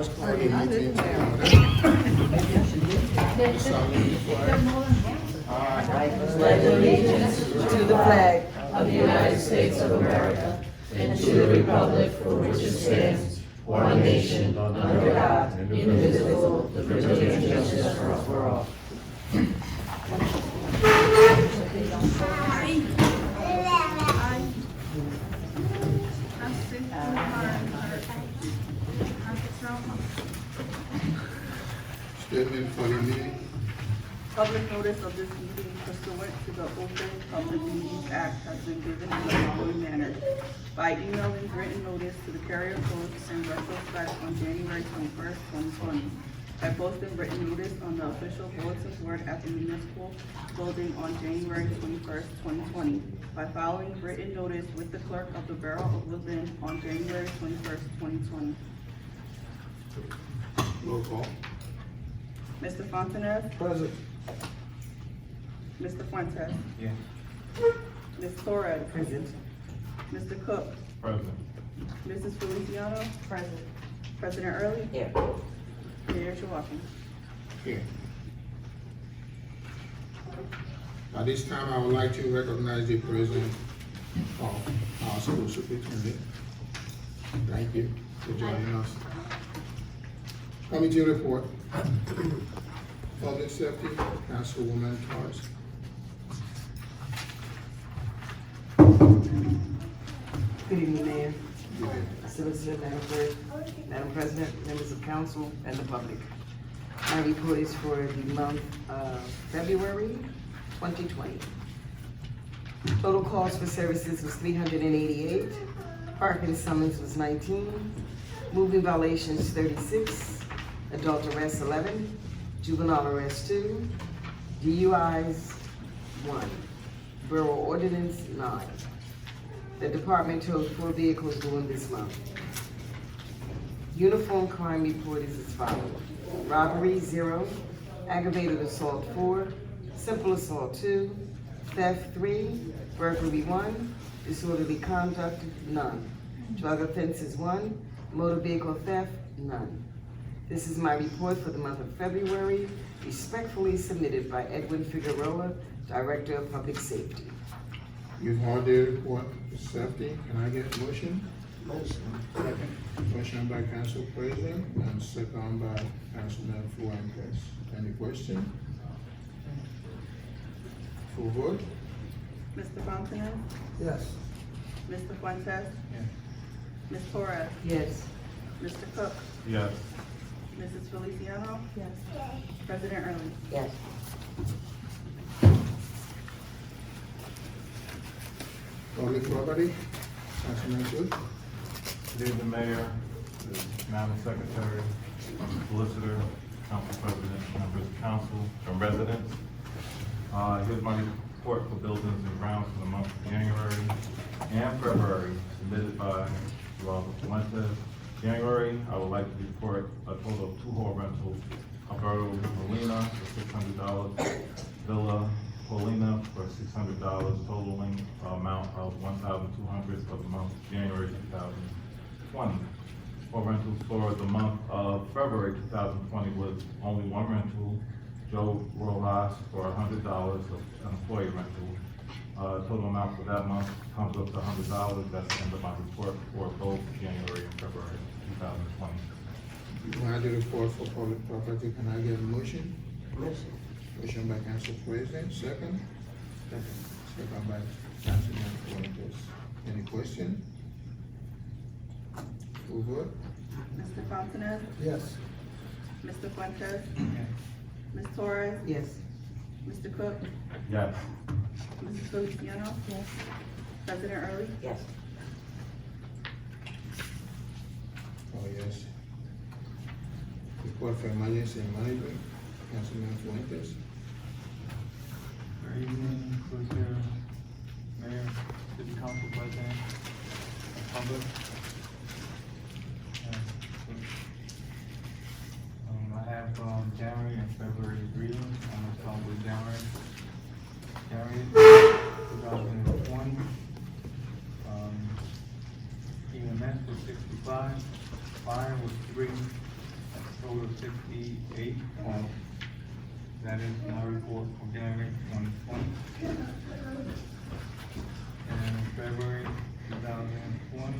Let's call the meeting to order. Solemnly swear. Pledge allegiance to the flag of the United States of America and to the republic for which it stands, one nation, under God, indivisible, with liberty and justice for all. Statement for the meeting. Public notice of this meeting pursuant to the Open Public Meetings Act has been given in the following manner. By emailing written notice to the carrier codes and retrospect on January 21st, 2020. By posting written notice on the official bulletin board at the municipal building on January 21st, 2020. By filing written notice with the clerk of the Borough of Woodlynne on January 21st, 2020. Roll call. Mr. Fontenez? Present. Mr. Fuentes? Yeah. Ms. Torres? Present. Mr. Cook? Present. Mrs. Feliciano? Present. President Early? Here. Mayor Chewaki? Here. At this time, I would like to recognize the president of our school superintendent. Thank you for joining us. Committee report. Public Safety, Councilwoman Torres. Good evening, Mayor, Solicitor, Madam Clerk, Madam President, members of council, and the public. My report is for the month of February 2020. Total calls for services was 388, parking summons was 19, moving violations 36, adult arrests 11, juvenile arrests 2, DUIs 1, borough ordinance 9. The department towed 4 vehicles during this month. Uniform crime report is as follows. Robbery 0, aggravated assault 4, simple assault 2, theft 3, burglary 1, disorderly conduct none, drug offenses 1, motor vehicle theft none. This is my report for the month of February, respectfully submitted by Edwin Figueroa, Director of Public Safety. You've heard the report, safety, can I get a motion? Motion. Second. Motion by Council President and second by Councilman Fuentes. Any question? Full vote? Mr. Fontenez? Yes. Mr. Fuentes? Yes. Ms. Torres? Yes. Mr. Cook? Yes. Mrs. Feliciano? Yes. President Early? Yes. Public property, Councilman Good. Good evening, Mayor, Madam Secretary, Solicitor, Council President, members of council, and residents. Here's my report for buildings and grounds for the month of January and February, submitted by Rob Fuentes. January, I would like to report a total of 2 hall rentals. Alberto Molina for $600, Villa Paulina for $600, totaling amount of $1,200 for the month of January 2020. For rentals for the month of February 2020 was only 1 rental, Joe Rojas for $100 of an employee rental. Total amount for that month comes up to $100. That's the end of my report for both January and February 2020. You heard the report for public property, can I get a motion? Motion. Motion by Council President, second? Second by Councilman Fuentes. Any question? Full vote? Mr. Fontenez? Yes. Mr. Fuentes? Ms. Torres? Yes. Mr. Cook? Yes. Mrs. Feliciano? Yes. President Early? Yes. Oh, yes. Report for emergency management, Councilman Fuentes. Good evening, Solicitor, Mayor, City Council President, and public. I have January and February readings. I'm gonna start with January. January 2020. EMS was 65, fire was 3, total of 68 calls. That is my report for January 2020. And February 2020,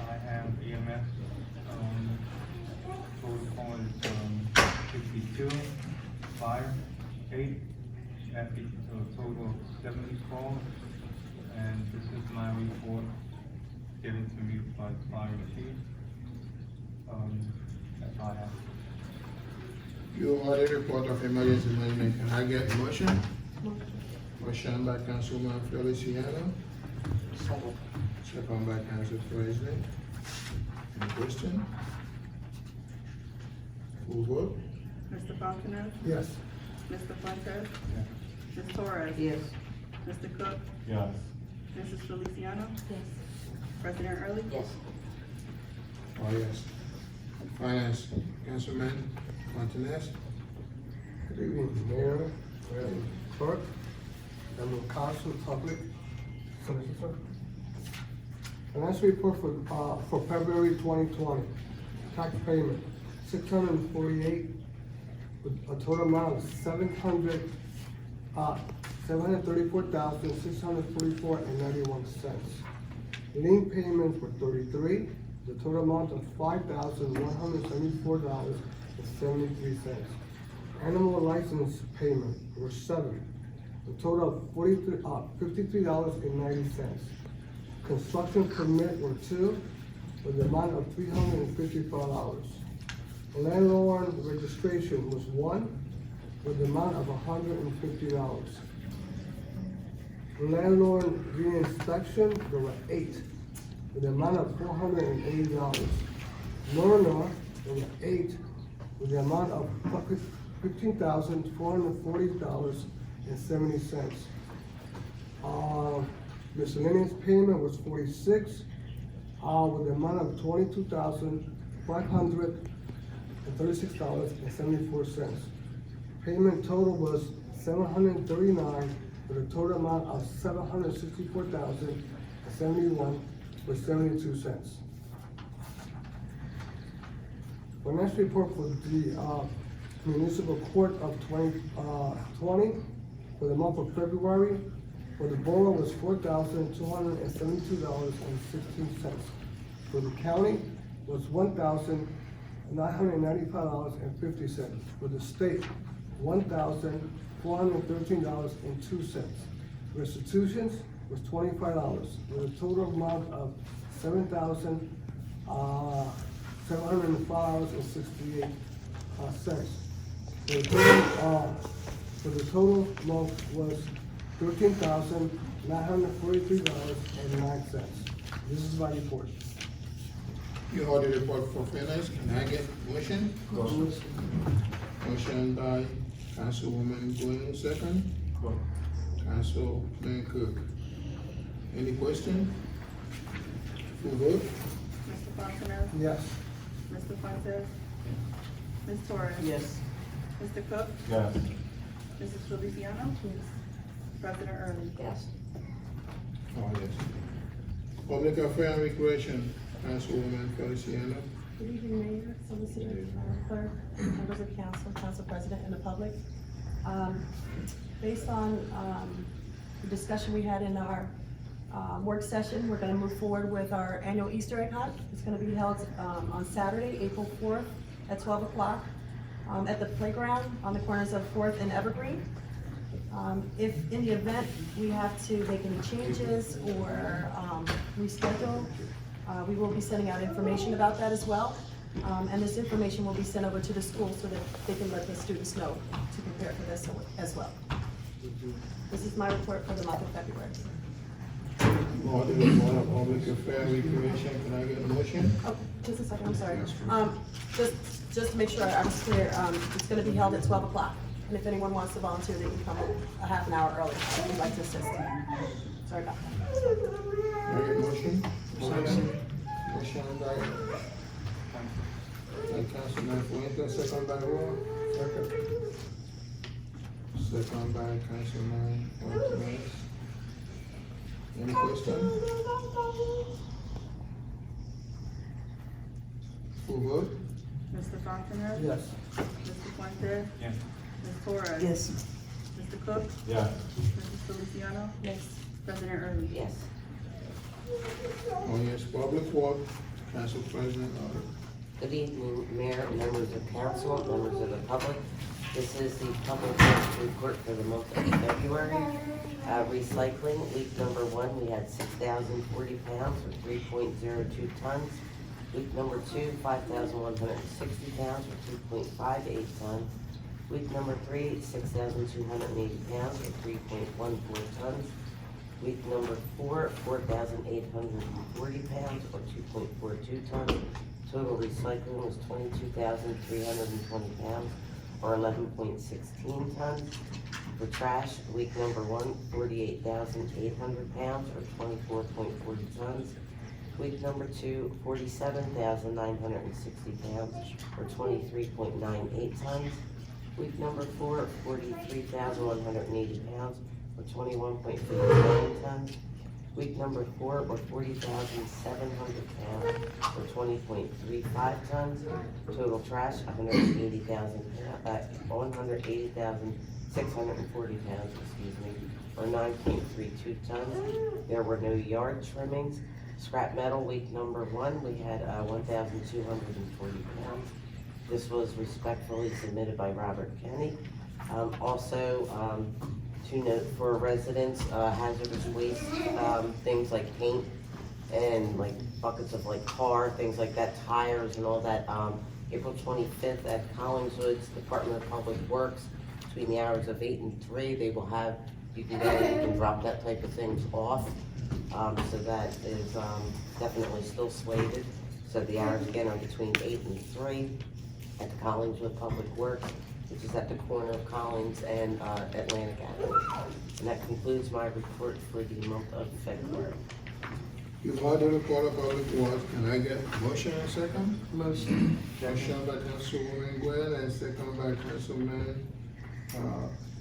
I have EMS, total call is 62, fire 8, that is a total of 70 calls. And this is my report given to me by the fire chief. That's all I have. You are the report of emergency management. Can I get a motion? Motion by Councilman Feliciano. Second by Council President. Any question? Full vote? Mr. Fontanes? Yes. Mr. Fuentes? Ms. Torres? Yes. Mr. Cook? Yes. Mrs. Feliciano? Yes. President Early? Yes. Oh, yes. Finance, Councilman Fontanes. Good evening, Mayor, Clerk, Member of Council, Public, Solicitor. Financial report for February 2020. Tax payment, 648, with a total amount of 734,644.91 cents. Lien payments were 33, the total amount of $5,174.73. Animal license payment were 7, the total of $53.90. Construction permit were 2, with the amount of $355. Landlord registration was 1, with the amount of $150. Landlord reinspection, there were 8, with the amount of $480. Lorna, there were 8, with the amount of $15,440.70. Miscellaneous payment was 46, with the amount of $22,536.74. Payment total was 739, with a total amount of $764,071.72. Financial report for the municipal court of 2020 for the month of February. For the borough was $4,272.16. For the county was $1,995.50. For the state, $1,413.02. Restitutions was $25, with a total amount of $7,705.68. For the total month was $13,943.09. This is my report. You heard the report for finance. Can I get motion? Motion by Councilwoman Woodlynne, second. Councilman Cook. Any question? Full vote? Mr. Fontanes? Yes. Mr. Fuentes? Ms. Torres? Yes. Mr. Cook? Yes. Mrs. Feliciano? President Early? Yes. Oh, yes. Public Affairs and Recreation, Councilwoman Feliciano. Good evening, Mayor, Solicitor, Clerk, members of council, council president, and the public. Based on the discussion we had in our work session, we're gonna move forward with our annual Easter egg hunt. It's gonna be held on Saturday, April 4th at 12 o'clock at the playground on the corners of 4th and Evergreen. If in the event we have to make any changes or reschedule, we will be sending out information about that as well. And this information will be sent over to the school so that they can let the students know to prepare for this as well. This is my report for the month of February. For the report of Public Affairs and Recreation, can I get a motion? Oh, just a second, I'm sorry. Just to make sure I'm clear, it's gonna be held at 12 o'clock. And if anyone wants to volunteer, they can come a half an hour early if you'd like to assist. Sorry about that. Can I get a motion? Motion by Councilman Fuentes, second by Roy. Second by Councilman Fontanes. Any question? Full vote? Mr. Fontanes? Yes. Mr. Fuentes? Yes. Ms. Torres? Yes. Mr. Cook? Yes. Mrs. Feliciano? Yes. President Early? Yes. Oh, yes, public work, Council President, Good evening, Mayor, members of council, members of the public. This is the public works report for the month of February. Recycling, week number 1, we had 6,040 pounds or 3.02 tons. Week number 2, 5,160 pounds or 2.58 tons. Week number 3, 6,280 pounds or 3.14 tons. Week number 4, 4,840 pounds or 2.42 tons. Total recycling was 22,320 pounds or 11.16 tons. For trash, week number 1, 48,800 pounds or 24.40 tons. Week number 2, 47,960 pounds or 23.98 tons. Week number 4, 43,180 pounds or 21.59 tons. Week number 4, or 40,700 pounds or 20.35 tons. Total trash, 180,640 pounds, or 9.32 tons. There were no yard trimmings. Scrap metal, week number 1, we had 1,240 pounds. This was respectfully submitted by Robert Kenny. To note for residents, hazardous waste, things like paint and like buckets of like tar, things like that, tires and all that. April 25th at Collingswood's Department of Public Works, between the hours of 8 and 3, they will have, you can go and you can drop that type of things off. So that is definitely still slated. So the hours again are between 8 and 3 at the Collingswood Public Works, which is at the corner of Collins and Atlantic Avenue. And that concludes my report for the month of February. you've heard the report of public works, can I get motion and second? Motion. Motion by Councilwoman Gwen and second by Councilman,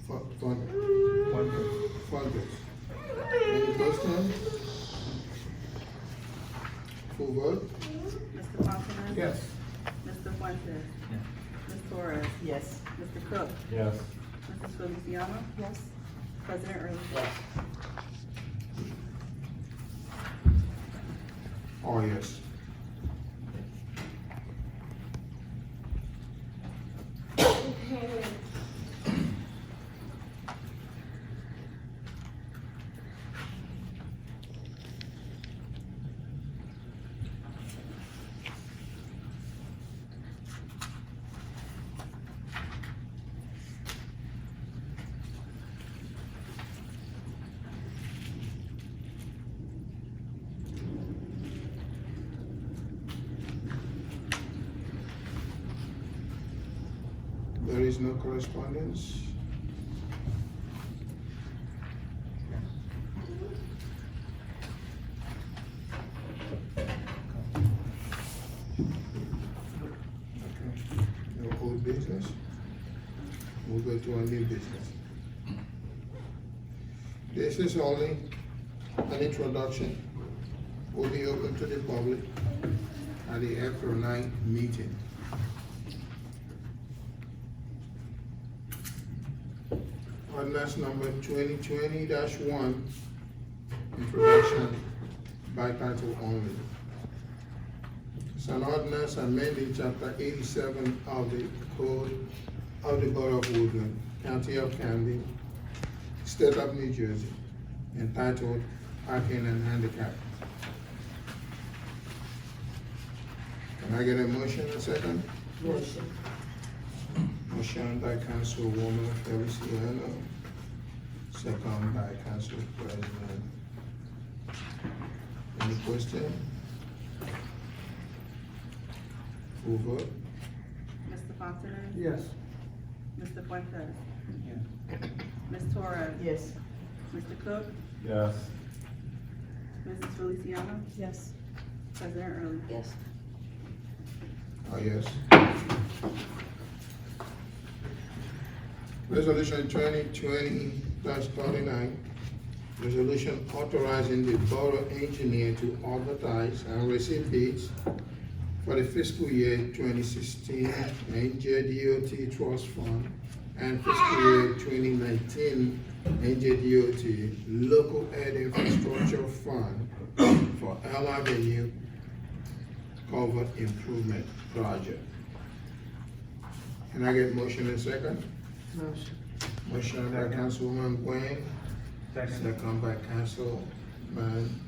Fontes. Any question? Full vote? Mr. Fontanes? Yes. Mr. Fuentes? Yes. Ms. Torres? Yes. Mr. Cook? Yes. Mrs. Feliciano? Yes. President Early? Yes. Oh, yes. There is no correspondence. Okay, no old business. We'll go to our new business. This is only an introduction. Will be open to the public at the April 9th meeting. Ordinance number 2020-1, introduction by title only. It's an ordinance amending chapter 87 of the Code of the Borough of Woodlynne, County of Camden, State of New Jersey, entitled Parking and Handicap. Can I get a motion and second? Motion. Motion by Councilwoman Feliciano, second by Council President. Any question? Full vote? Mr. Fontanes? Yes. Mr. Fuentes? Yes. Ms. Torres? Yes. Mr. Cook? Yes. Mrs. Feliciano? Yes. President Early? Yes. Oh, yes. Resolution 2020-39, resolution authorizing the borough engineer to advertise and receive bids for the fiscal year 2016 NJDOT Trust Fund and fiscal year 2019 NJDOT Local Aid Infrastructure Fund for Elm Avenue Culvert Improvement Project. Can I get motion and second? Motion. Motion by Councilwoman Gwen, Second. second by Councilman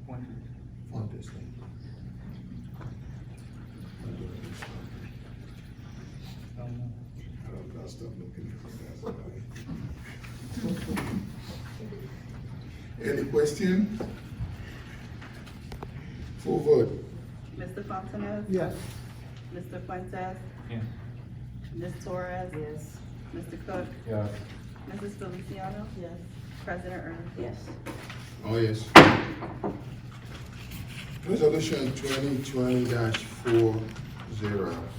Fontes. I don't know, stop looking at that. Any question? Full vote. Mr. Fontanes? Yes. Mr. Fuentes? Yes. Ms. Torres? Yes. Mr. Cook? Yes. Mrs. Feliciano? Yes. President Early? Yes. Oh, yes. Resolution 2020-40,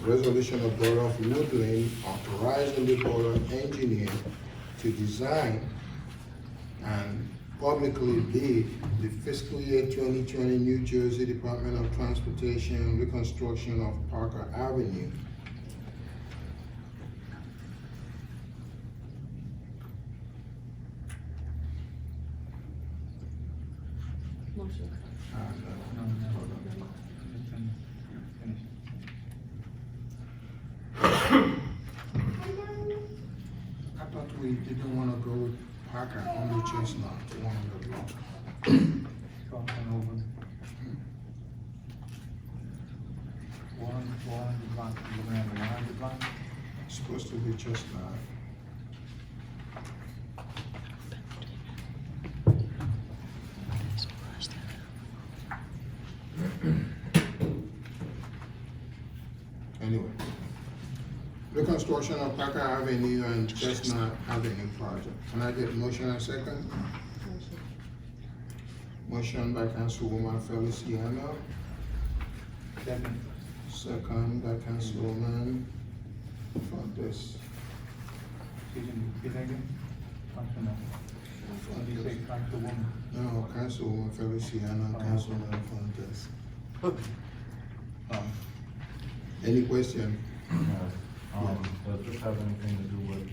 resolution of Borough of Woodlynne authorizing the borough engineer to design and publicly bid the fiscal year 2020 New Jersey Department of Transportation reconstruction of Parker Avenue. Motion. No, hold on. Finish. I thought we didn't want to go with Parker, only Chestnut, one of the block. Crossing over. Warren, the block, you're gonna have the Warren, the block? It's supposed to be Chestnut. Anyway, reconstruction of Parker Avenue and Chestnut Avenue project. Can I get motion and second? Motion. Motion by Councilwoman Feliciano, Second. second by Councilwoman Fontes. Excuse me, repeat that again? Councilman. What did you say, Councilwoman? No, Councilwoman Feliciano, Councilwoman Fontes. Any question? Does this have anything to do with,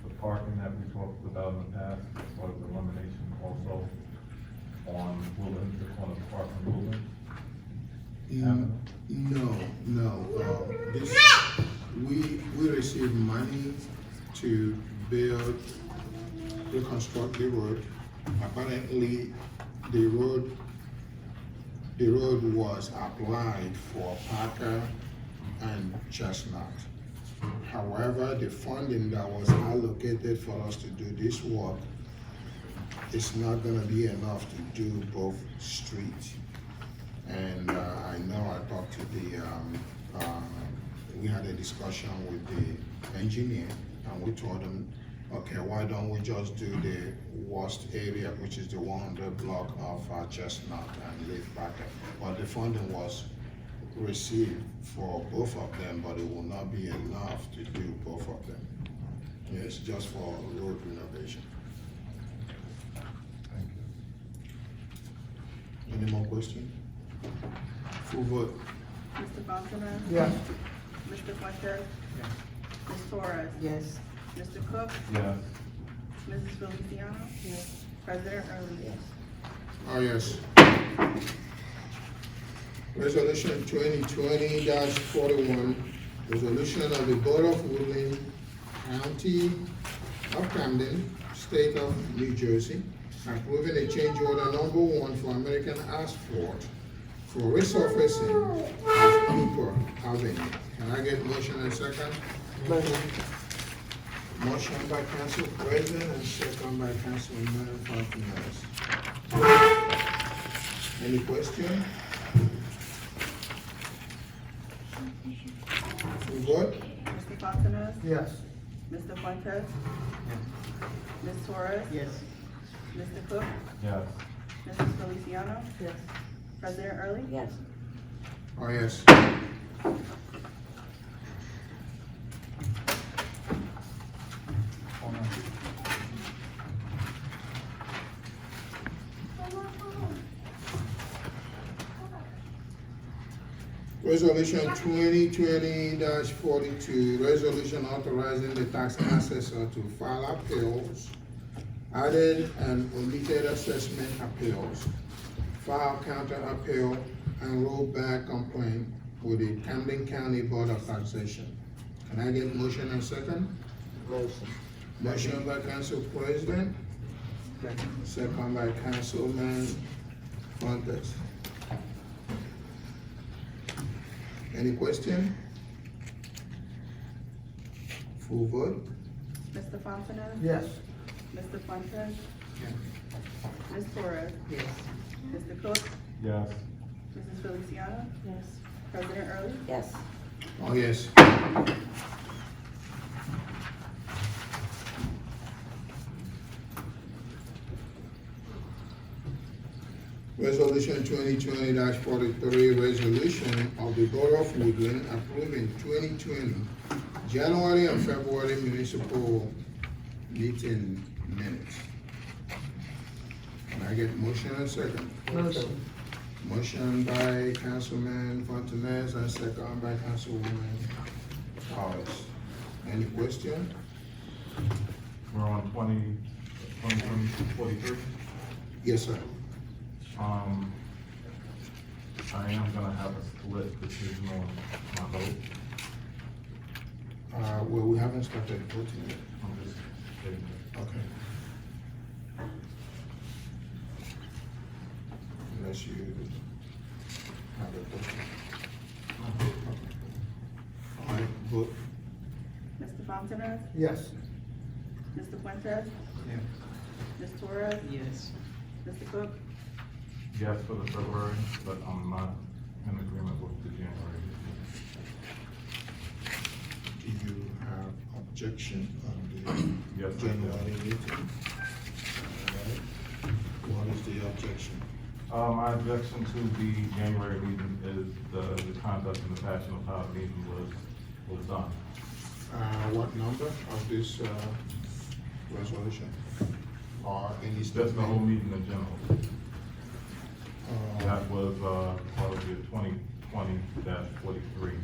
the parking that we talked about in the past, as far as elimination also on Woodlynne, the corner of Park and Woodlynne? No, this, we received money to build, reconstruct the road. Apparently, the road was applied for Parker and Chestnut. However, the funding that was allocated for us to do this work is not gonna be enough to do both streets. And I know I talked to we had a discussion with the engineer, and we told him, okay, why don't we just do the worst area, which is the 100 block of Chestnut, and leave Parker. But the funding was received for both of them, but it will not be enough to do both of them. It's just for road renovation. Thank you. Any more questions? Full vote. Mr. Fontanes? Yes. Mr. Fuentes? Yes. Ms. Torres? Yes. Mr. Cook? Yes. Mrs. Feliciano? Yes. President Early? Yes. Oh, yes. Resolution 2020-41, resolution of the Borough of Woodlynne, County of Camden, State of New Jersey, approving a change order number 1 for American Asphalt for resurfacing of Cooper Avenue. Can I get motion and second? Motion. Motion by Council President and second by Councilman Fontanes. Any question? Full vote? Mr. Fontanes? Yes. Mr. Fuentes? Ms. Torres? Yes. Mr. Cook? Yes. Mrs. Feliciano? Yes. President Early? Yes. Oh, yes. Hold on. Resolution 2020-42, resolution authorizing the tax assessor to file appeals, added and omitted assessment appeals, file counter appeal, and rollback complaint with the Camden County Board of Taxation. Can I get motion and second? Motion. Motion by Council President, second by Councilman Fontes. Any question? Full vote? Mr. Fontenot? Yes. Mr. Fuentes? Ms. Torres? Yes. Mr. Cook? Yes. Mrs. Feliciano? Yes. President Early? Yes. Oh, yes. Resolution 2020-43, resolution of the Borough of Woodlynne approving 2020 January and February municipal meeting minutes. Can I get motion and second? Motion. Motion by Councilman Fontanez and second by Councilwoman Powers. Any question? We're on 2020-43. Yes, sir. I am gonna have a split decision on my vote. Well, we haven't started voting yet. I'm just stating it. Okay. Unless you have a vote. All right, vote. Mr. Fontenot? Yes. Mr. Fuentes? Yeah. Ms. Torres? Yes. Mr. Cook? Yes for the February, but I'm not in agreement with the January. Do you have objection on the Yes, I do. January meeting? All right. What is the objection? My objection to the January meeting is the conduct and the fashion of how the meeting was done. What number of this, resolution? Or any Just the whole statement? meeting in general. That was, part of your 2020-43,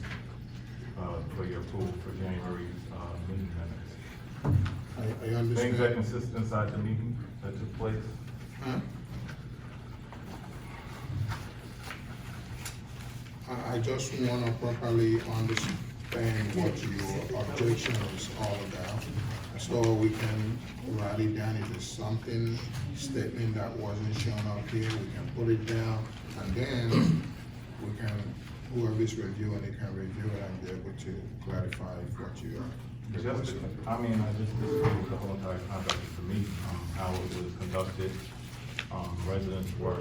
for your approval for January's, meeting minutes. I Things that understand. consist inside the meeting that took place. Huh? I just wanna properly understand what your objection is all about. So we can write it down if it's something, statement that wasn't shown up here, we can put it down. And then we can, whoever's reviewing it can review it and be able to clarify what you are. Just, I just disagree with the whole entire conduct of the meeting, how it was conducted. Residents were,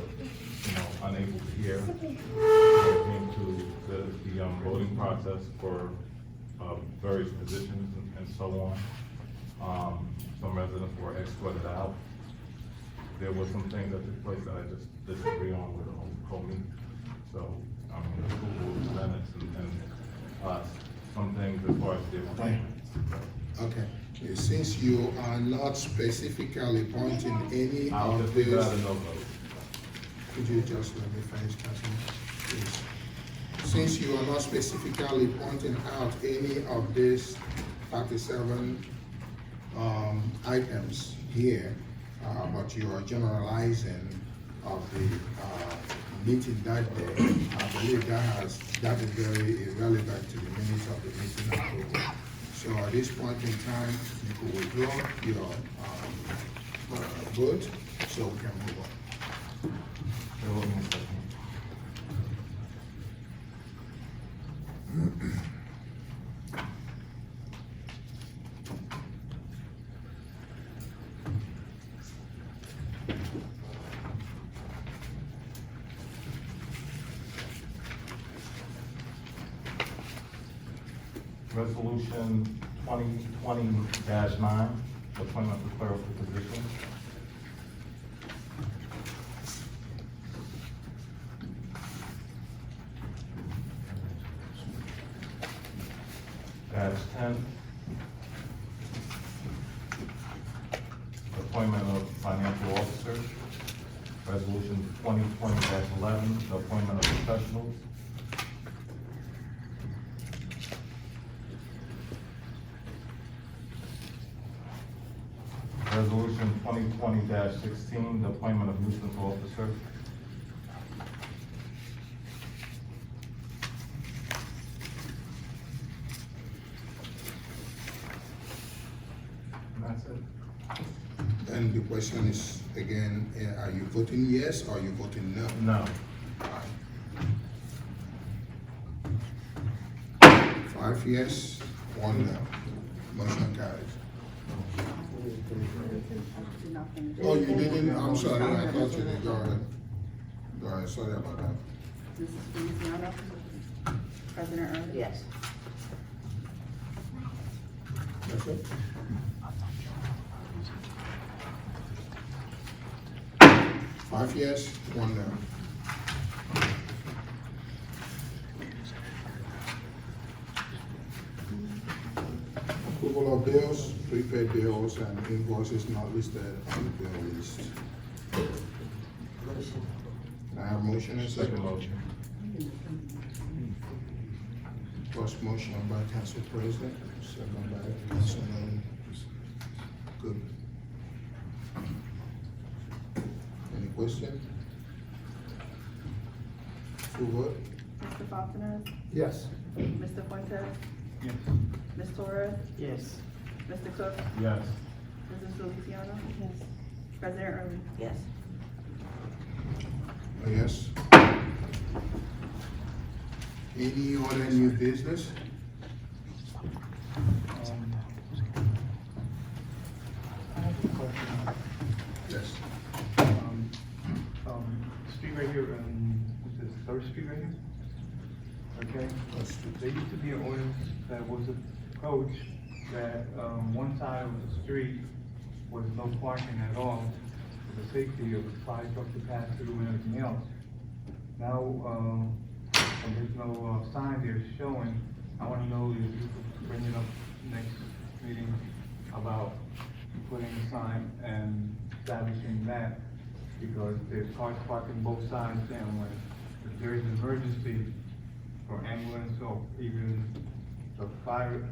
unable to hear when it came to the voting process for, various positions and so on. Some residents were escorted out. There were some things that took place that I just disagree on with the whole meeting. So, the approval of the minutes and some things as far as the appointments. Okay, since you are not specifically pointing any I'll of just leave that a this, no vote. could you just let me finish, Councilman, please? Since you are not specifically pointing out any of these 37 items here, but you are generalizing of the meeting that day, I believe that is very irrelevant to the minutes of the meeting approval. So at this point in time, you could withdraw your vote, so we can move on. Bear with me a second. Resolution 2020-9, appointment for clerical position. Dash 10, appointment of financial officer. Resolution 2020-11, the appointment of professionals. 2020-16, the appointment of nuisance officer. And that's it. And the question is, again, are you voting yes or are you voting no? No. 5 yes, 1 no. Motion carries. Did not finish. Oh, you didn't? I'm sorry, I thought you did. Go ahead. Go ahead, sorry about that. Mrs. Feliciano? President Early? Yes. That's it? Five yes, 1 no. Approval of bills, prepaid bills, and invoices not listed on the bill list. Motion. Can I have a motion and Second second? motion. First motion by Council President, second by Councilman Good. Any question? Full vote? Mr. Fontanes? Yes. Mr. Fuentes? Yes. Ms. Torres? Yes. Mr. Cook? Yes. Mrs. Feliciano? Yes. President Early? Yes. Yes. Any other new business? I have a question. Yes. Street right here, is this Third Street right here? Okay, there used to be an ordinance that was approached that, one side of the street was no parking at all for the safety of the fire truck to pass through and everything else. Now, and there's no, sign there showing, I wanna know if you could bring it up next meeting about putting a sign and establishing that, because there's cars parked on both sides, and when if there is an emergency for ambulance or even the fire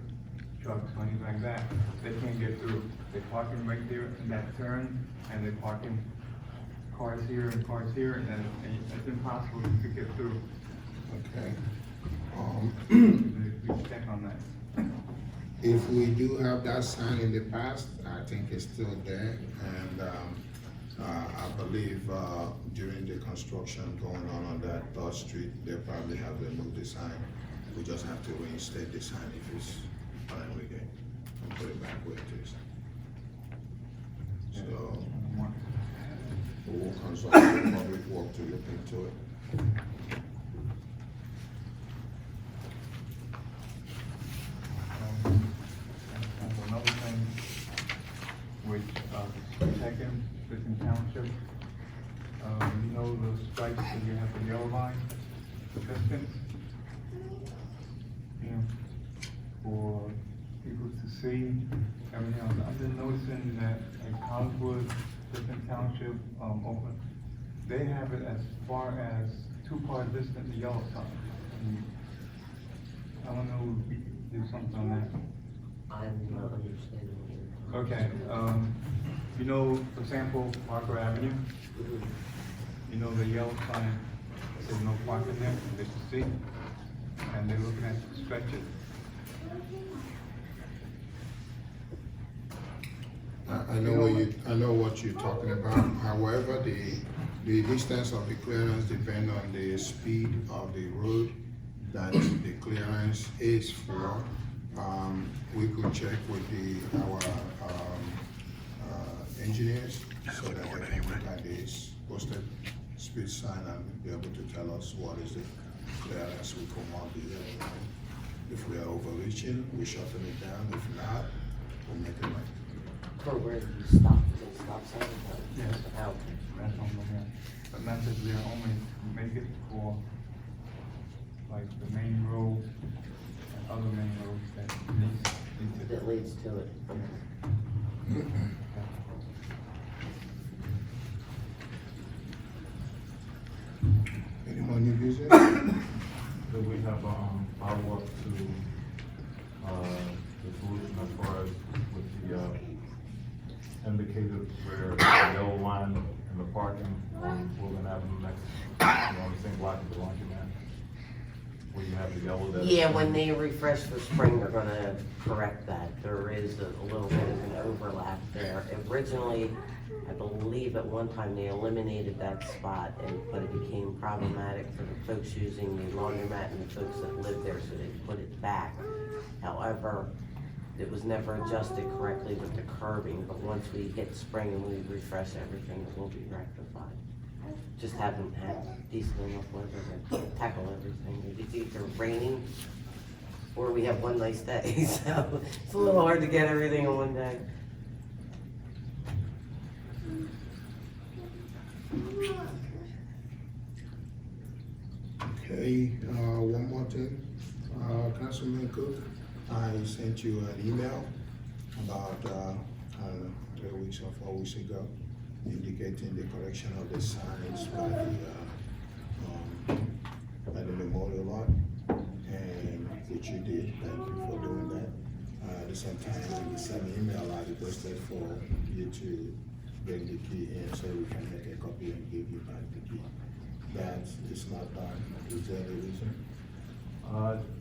trucks or anything like that, they can't get through. They're parking right there in that turn, and they're parking cars here and cars here, and it's impossible to get through. Okay. We check on that. If we do have that sign in the past, I think it's still there, and, I believe, during the construction going on that Third Street, they probably have removed the sign. We just have to reinstate the sign if it's fine with it, and put it back where it is. So, we will consult the public work to look into it. And another thing, which, protecting Woodlynne Township, you know the stripes that you have the yellow line, the distance? You know, for people to see, everything else. I've been noticing that in Hollywood, Woodlynne Township, Oakland, they have it as far as 2 car distance, the yellow sign. And I don't know if we could do something on that. I'm not understanding. Okay, you know, for example, Parker Avenue, you know the yellow sign, says no parking there, they can see, and they're looking at to stretch it. I know what you're talking about. However, the distance of the clearance depends on the speed of the road that the clearance is for. We could check with our engineers so that they can look at this posted speed sign and be able to tell us what is the clearance we come on the yellow line. If we are overreaching, we shorten it down. If not, we make it right. For where you stop, the stop sign, Yes. out. That's what I'm looking at. But not that they're only make it for, like, the main road and other main roads that needs it. That leads to it. Any more new business? Do we have, follow-up to, the solution as far as with the, indicators where same block as the laundromat? Where you have the yellow that? Yeah, when they refresh for spring, they're gonna correct that. There is a little bit of an overlap there. Originally, I believe at one time they eliminated that spot, but it became problematic for the folks using the laundromat and the folks that live there, so they put it back. However, it was never adjusted correctly with the curbing, but once we hit spring and we refresh everything, it will be rectified. Just haven't had decent enough weather to tackle everything. It's either raining or we have one nice day, so it's a little hard to get everything in one day. Okay, one more thing. Councilman Cook, I sent you an email about, 3 weeks or 4 weeks ago, indicating the correction of the signs by the memorial lot, and which you did. Thank you for doing that. At the same time, in the same email, I requested for you to bring the key in so we can make a copy and give you back the key. That is not done. Is there any reason?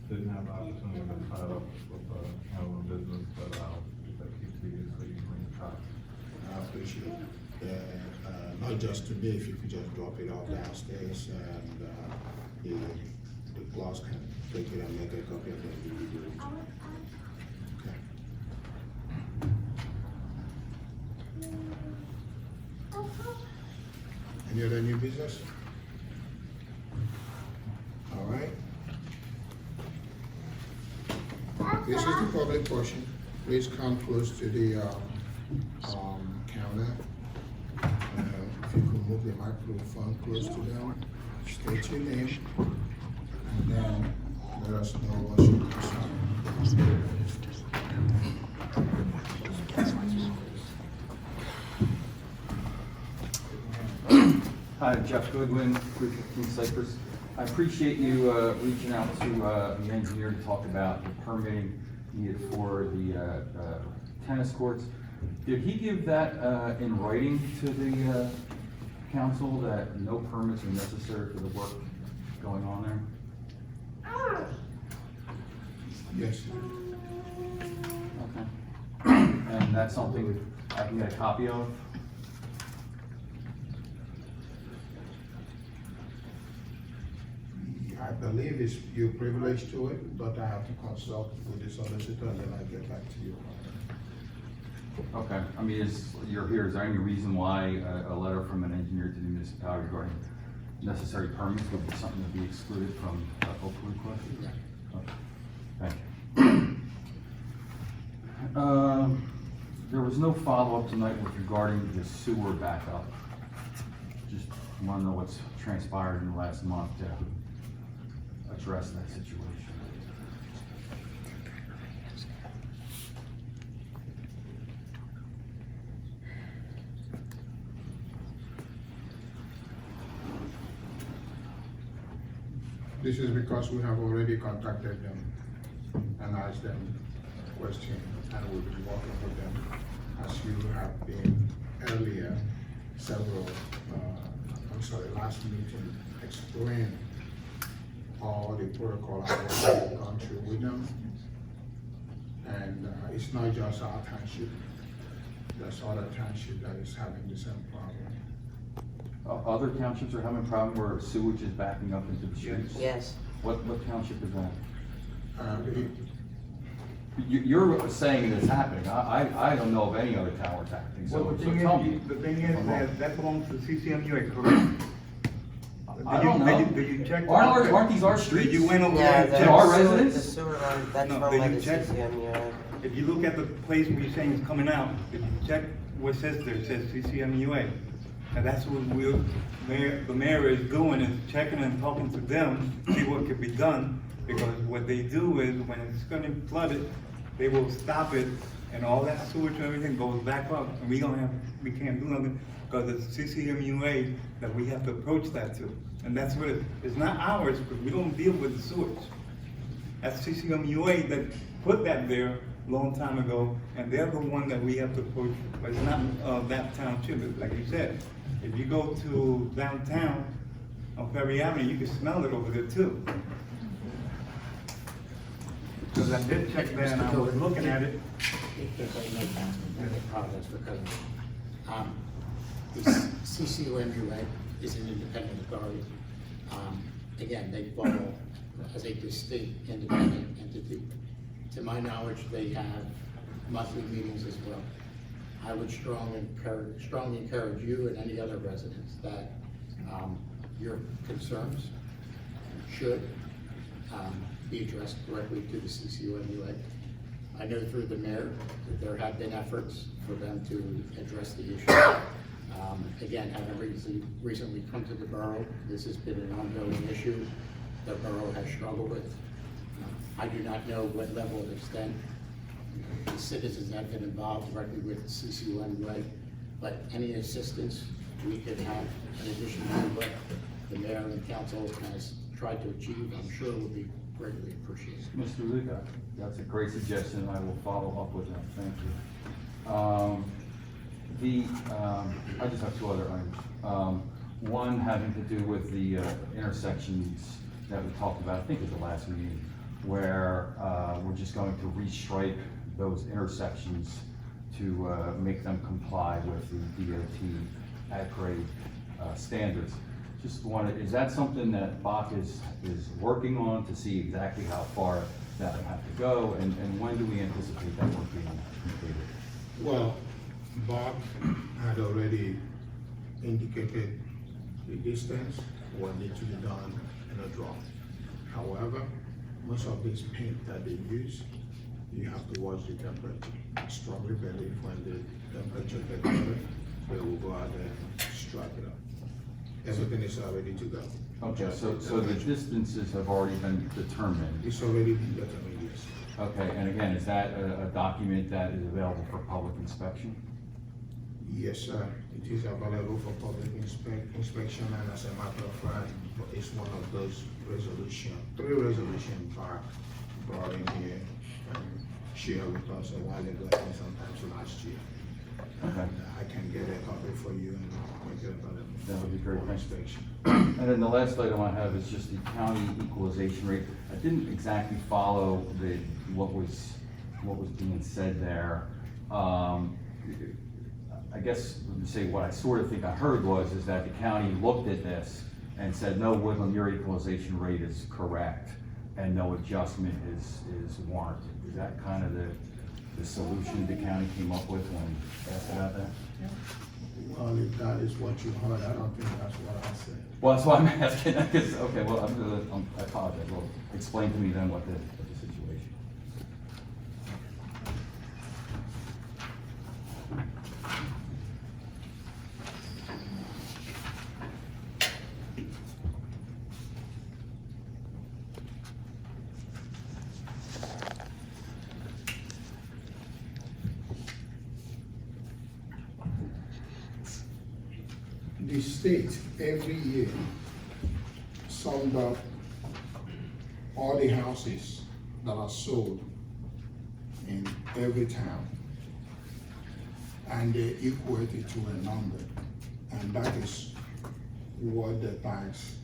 Didn't have the opportunity to tie up with, handling business, but I'll get that key to you so you can bring the copy. I appreciate it. Not just today, if you could just drop it off downstairs and the class can take it and make a copy of it. Okay. Any other new business? All right. This is the public portion. Please come close to the counter. If you could move the microphone close to them, state your name, and then let us know what you Hi, Jeff Goodwin, 315 Cypress. I appreciate you reaching out to the engineer to talk about the permitting needed for the tennis courts. Did he give that in writing to the council that no permits are necessary for the work going on there? Yes. Okay. And that's something I can get a copy of? I believe it's your privilege to it, but I have to consult with the solicitor and then I get back to you. Okay, I mean, you're here, is there any reason why a letter from an engineer to the municipality regarding necessary permits would be something to be excluded from open request? Okay, thank you. There was no follow-up tonight with regarding the sewer backup. Just want to know what's transpired in the last month to address that situation. This is because we have already contacted them and asked them questions, and we'll be working with them as you have been earlier, last meeting explained all the protocol I have gone through with them. And it's not just our township, there's other township that is having the same problem. Other townships are having a problem where sewage is backing up into the streets? Yes. What township is that? You're saying it's happening. I don't know of any other town where it's happening, Well, so the tell me. thing is that belongs to CCMUA, correct? I don't know. Did you check? Aren't these our streets? You went over Yeah, there and the checked? our sewer- residents? The sewer line, that's No, run did by you the check? CCMUA. If you look at the place where you're saying it's coming out, if you check what it says there, it says CCMUA. And that's what the mayor is doing, is checking and talking to them, see what could be done. Because what they do is, when it's gonna flood it, they will stop it, and all that sewage and everything goes back up, and we can't do nothing, because it's CCMUA that we have to approach that to. And that's what it's not ours, because we don't deal with the sewage. That's CCMUA that put that there a long time ago, and they're the one that we have to approach, but it's not that township, like you said. If you go to downtown, on Perry Avenue, you can smell it over there too. Because I did check there and I was looking at it. If I may, Councilman, I apologize for cutting you. The CCOMUA is an independent authority. Again, they follow as a distinct independent entity. To my knowledge, they have monthly meetings as well. I would strongly encourage you and any other residents that your concerns should be addressed directly to the CCOMUA. I know through the mayor that there have been efforts for them to address the issue. Again, having recently come to the borough, this has been an ongoing issue the borough has struggled with. I do not know what level of extent the citizens have been involved directly with the CCOMUA, but any assistance we could have in addition to what the mayor and council has tried to achieve, I'm sure will be greatly appreciated. Mr. Luca, that's a great suggestion, I will follow up with that, thank you. I just have two other items. One having to do with the intersections that we talked about, I think at the last meeting, where we're just going to restripe those intersections to make them comply with the DOT at-grade standards. Just wanted, is that something that Bach is working on to see exactly how far that would have to go, and when do we anticipate that work being completed? Well, Bob had already indicated the distance, what needs to be done in a drawing. However, most of this paint that they use, you have to watch the temperature. I strongly believe when the temperature gets better, they will go out there and strike it up. Everything is already to go. Okay, so the distances have already been determined. It's already been determined, yes. Okay, and again, is that a document that is available for public inspection? Yes, sir. It is available for public inspection, and as a matter of fact, it's one of those three resolutions brought in here and shared with us a while ago, and sometimes last year. Okay. And I can get a copy for you and make it available. That would be great, for thanks. inspection. And then the last item I have is just the county equalization rate. I didn't exactly follow what was being said there. I guess, say what I sort of think I heard is that the county looked at this and said, no, Woodlynne, your equalization rate is correct, and no adjustment is warranted. Is that kind of the solution the county came up with when asked about that? Well, if that is what you heard, I don't think that's what I said. Well, that's why I'm asking, because, okay, well, I apologize. Well, explain to me then what the situation. The state every year summed up all the houses that are sold in every town, and they equate it to a number, and that is what the tax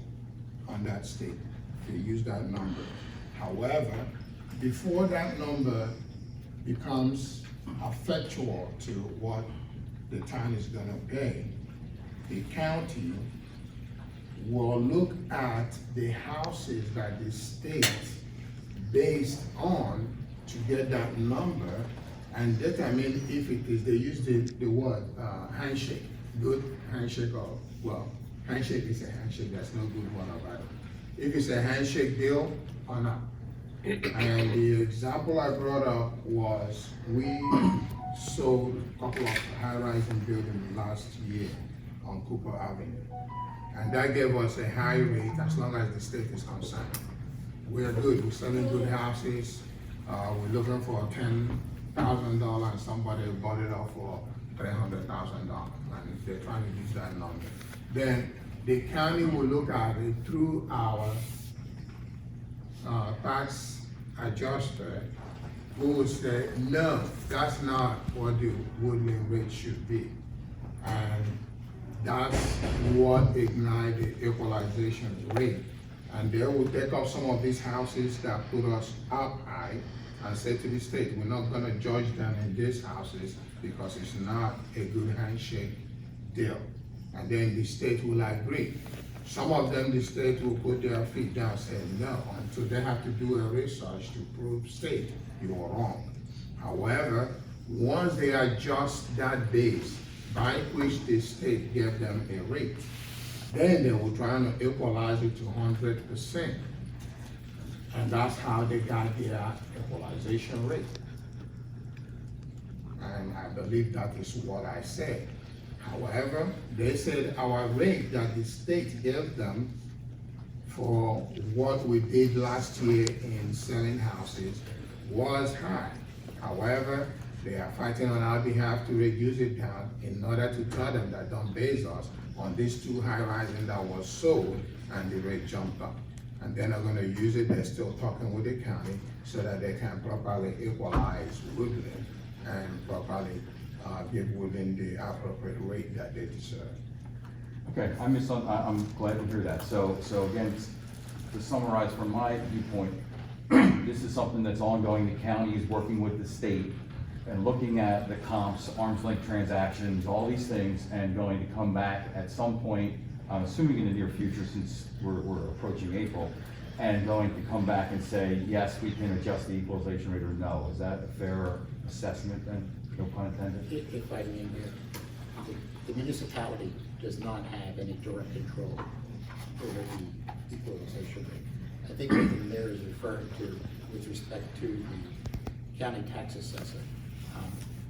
on that state, they use that number. However, before that number becomes effectual to what the town is gonna pay, the county will look at the houses that the state based on to get that number and determine if it is, they use the word handshake, good handshake, or, well, handshake is a handshake, there's no good one about it. If it's a handshake deal or not. And the example I brought up was we sold a couple of high-rise buildings last year on Cooper Avenue. And that gave us a high rate as long as the state is concerned. We're good, we're selling good houses, we're looking for $10,000 and somebody bought it off for $300,000 and they're trying to use that number. Then the county will look at it through our tax adjuster, who will say, no, that's not what the Woodlynne rate should be. And That's what ignite the equalization rate. And they will take up some of these houses that put us up high and say to the state, we're not gonna judge them in these houses because it's not a good handshake deal. And then the state will agree. Some of them, the state will put their feet down and say no, until they have to do a research to prove state you are wrong. However, once they adjust that base by which the state gave them a rate, then they will try to equalize it to 100%. And that's how they got their equalization rate. And I believe that is what I said. However, they said our rate that the state gave them for what we did last year in selling houses was high. However, they are fighting on our behalf to reduce it down in order to tell them that don't base us on these two high-rising that was sold and the rate jumped up. And they're not gonna use it, they're still talking with the county so that they can properly equalize Woodlynne and properly give Woodlynne the appropriate rate that they deserve. Okay, I'm glad to hear that. So again, to summarize from my viewpoint, this is something that's ongoing. The county is working with the state and looking at the comps, arm's length transactions, all these things, and going to come back at some point, I'm assuming in the near future since we're approaching April, and going to come back and say, yes, we can adjust the equalization rate or no. Is that a fair assessment then? No pun intended? If I may, the municipality does not have any direct control over the equalization rate. I think what the mayor is referring to with respect to the county tax assessor,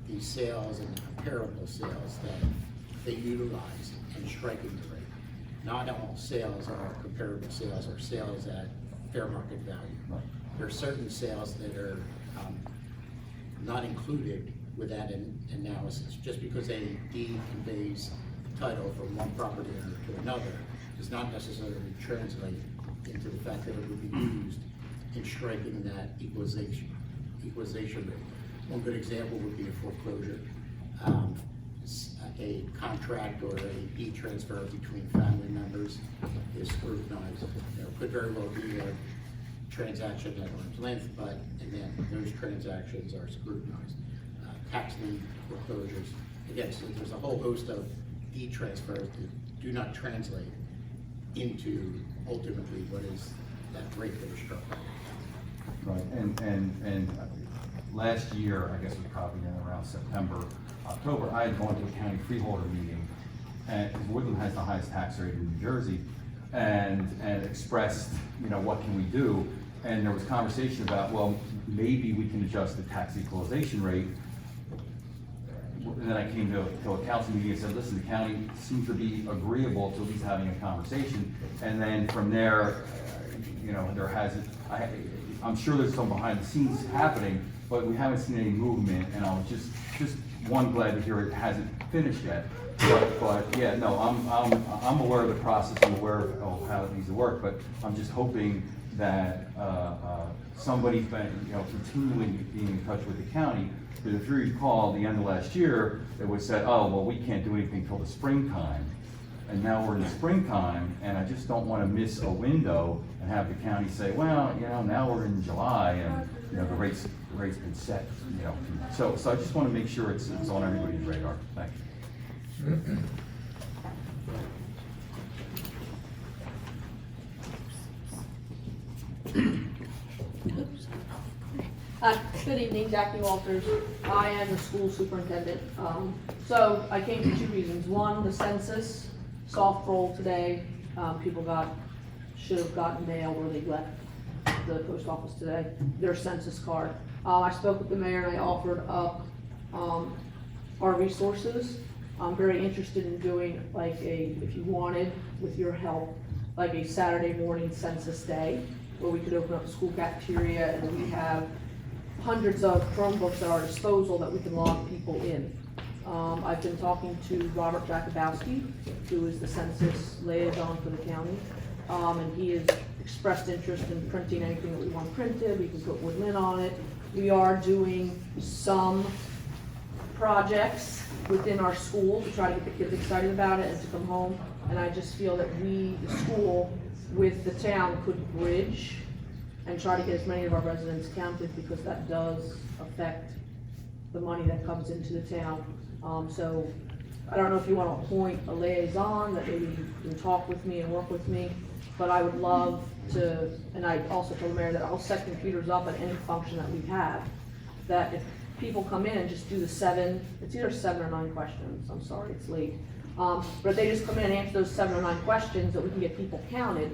the sales and the comparable sales that they utilize in striking the rate. Not all sales are comparable sales or sales at fair market value. Right. There are certain sales that are not included with that analysis. Just because a deed conveys title from one property owner to another does not necessarily translate into the fact that it would be used in striking that equalization rate. One good example would be a foreclosure. A contract or a deed transfer between family members is scrutinized. There could very well be a transaction at arm's length, but again, those transactions are scrutinized. Tax lien foreclosures, again, so there's a whole host of deed transfers that do not translate into ultimately what is that rate that was struck. Right, and last year, I guess it was probably in around September, October, I had gone to a county freeholder meeting, and Woodlynne has the highest tax rate in New Jersey, and expressed, what can we do? And there was conversation about, well, maybe we can adjust the tax equalization rate. And then I came to a council meeting and said, listen, the county seems to be agreeable to at least having a conversation. And then from there, there hasn't, I'm sure there's some behind the scenes happening, but we haven't seen any movement, and I was just one, glad to hear it hasn't finished yet. But yeah, no, I'm aware of the process, I'm aware of how it needs to work, but I'm just hoping that somebody's been, continually being in touch with the county. Because if you recall, the end of last year, it was said, oh, well, we can't do anything till the springtime. And now we're in the springtime, and I just don't want to miss a window and have the county say, well, now we're in July, and, the rate's been set, So I just want to make sure it's on everybody's radar. Thank you. Good evening, Jackie Walters. I am the school superintendent. So I came for two reasons. One, the census soft roll today. People should have gotten mail where they left the post office today, their census card. I spoke with the mayor and I offered up our resources. I'm very interested in doing if you wanted, with your help, like a Saturday morning census day where we could open up a school cafeteria and we have hundreds of Chromebooks at our disposal that we can log people in. I've been talking to Robert Jakubowski, who is the census liaison for the county, and he has expressed interest in printing anything that we want printed. We can put Woodlynne on it. We are doing some projects within our school to try to get the kids excited about it and to come home. And I just feel that we, the school, with the town could bridge and try to get as many of our residents counted, because that does affect the money that comes into the town. So I don't know if you want to appoint a liaison that maybe can talk with me and work with me, but I would love to, and I also told the mayor that I'll set computers up at any function that we have, that if people come in and just do the it's either 7 or 9 questions, I'm sorry, it's late. But if they just come in and answer those 7 or 9 questions, that we can get people counted,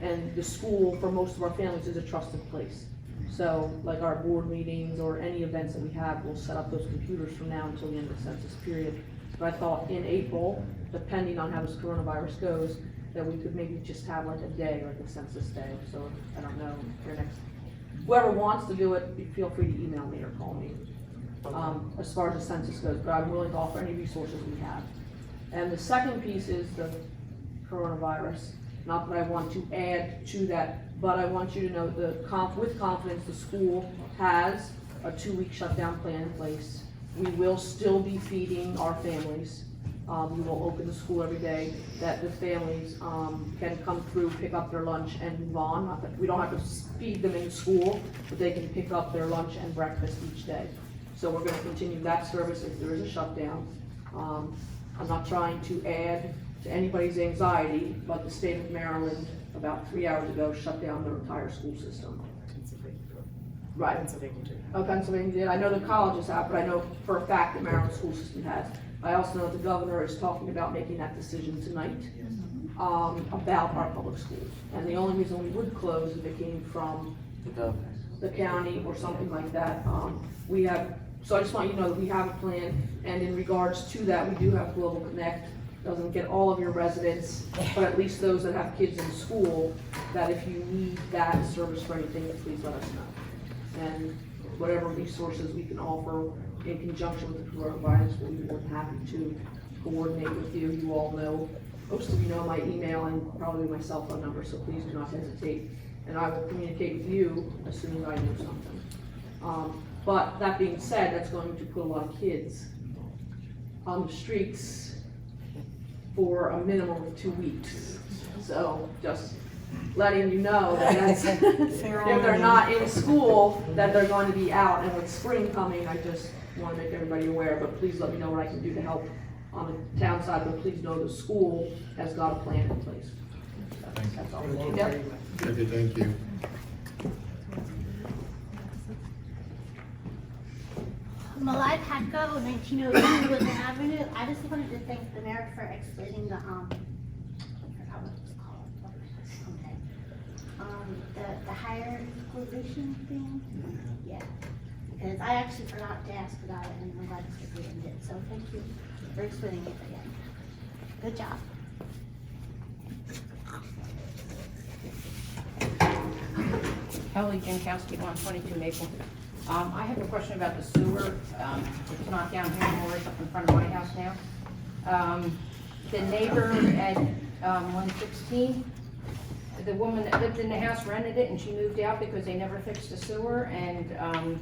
and the school, for most of our families, is a trusted place. So, like our board meetings or any events that we have, we'll set up those computers from now until the end of the census period. But I thought in April, depending on how this coronavirus goes, that we could maybe just have like a day, like a census day. So, I don't know, whoever wants to do it, feel free to email me or call me. As far as the census goes, but I'm willing to offer any resources we have. And the second piece is the coronavirus. Not that I want to add to that, but I want you to know with confidence, the school has a 2-week shutdown plan in place. We will still be feeding our families. We will open the school every day, that the families can come through, pick up their lunch and move on. Not that we don't have to feed them in school, but they can pick up their lunch and breakfast each day. So we're going to continue that service if there is a shutdown. I'm not trying to add to anybody's anxiety, but the state of Maryland, about 3 hours ago, shut down their entire school system. Right. Oh, Pennsylvania did. I know the colleges have, but I know for a fact that Maryland's school system has. I also know the governor is talking about making that decision tonight about our public schools. And the only reason we would close if it came from the county or something like that. So I just want you to know that we have a plan, and in regards to that, we do have Global Connect. Doesn't get all of your residents, but at least those that have kids in school, that if you need that service for anything, please let us know. And whatever resources we can offer in conjunction with the coronavirus, we'll be more than happy to coordinate with you. You all know, most of you know my email and probably my cell phone number, so please do not hesitate. And I will communicate with you as soon as I know something. But that being said, that's going to put a lot of kids on the streets for a minimum of 2 weeks. So just letting you know that that's, if they're not in school, that they're going to be out. And with spring coming, I just want to make everybody aware, but please let me know what I can do to help on the town side, but please know the school has got a plan in place. That's all. Yep. Okay, thank you. Malai Patko, 1902 Woodlynne Avenue. I just wanted to thank the mayor for explaining the, I forgot what it was called. Okay. The higher equalization thing. Yeah. Because I actually forgot to ask about it, and I'm glad Mr. Green did. So thank you for explaining it again. Good job. Kelly Jankowski, 122 Maple. I have a question about the sewer. It's not down here anymore, it's up in front of my house now. The neighbor at 116, the woman that lived in the house rented it and she moved out because they never fixed the sewer, and